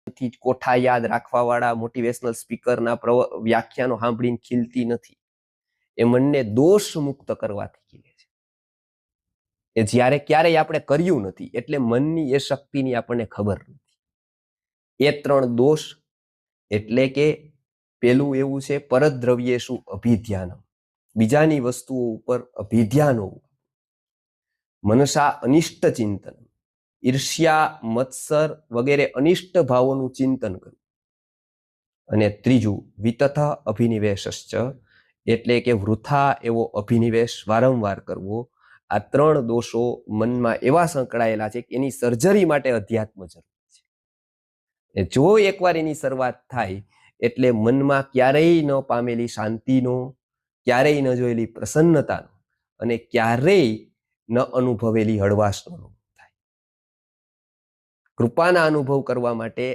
થી કોઠા યાદ રાખવા વાળા મોટિવેશનલ સ્પીકરના વ્યાખ્યાનો સાંભળીને ખીલતી નથી. એ મનને દોષ મુક્ત કરવાથી ખીલે છે. એ જ્યારે ક્યારેય આપણે કર્યું નથી એટલે મનની એ શક્તિની આપણને ખબર નથી. એ 3 દોષ એટલે કે પેલું એવું છે પરદ્રવ્યેષુ અભિધ્યાનમ, બીજાની વસ્તુઓ ઉપર અભિધ્યાન હોવું. મનસા અનિષ્ટ ચિંતન, ઈર્ષ્યા, મત્સર વગેરે અનિષ્ટ ભાવોનું ચિંતન કરવું. અને ત્રીજું વિતથ અભિનિવેશશ્ચ એટલે કે વૃથા એવો અભિનિવેશ વારંવાર કરવો. આ 3 દોષો મનમાં એવા સંકળાયેલા છે કે એની સર્જરી માટે અધ્યાત્મ જરૂરી છે. જો એકવાર એની શરૂઆત થાય એટલે મનમાં ક્યારેય ન પામેલી શાંતિનો, ક્યારેય ન જોયેલી પ્રસન્નતાનો અને ક્યારેય ન અનુભવેલી હળવાશનો અનુભવ થાય. કૃપાના અનુભવ કરવા માટે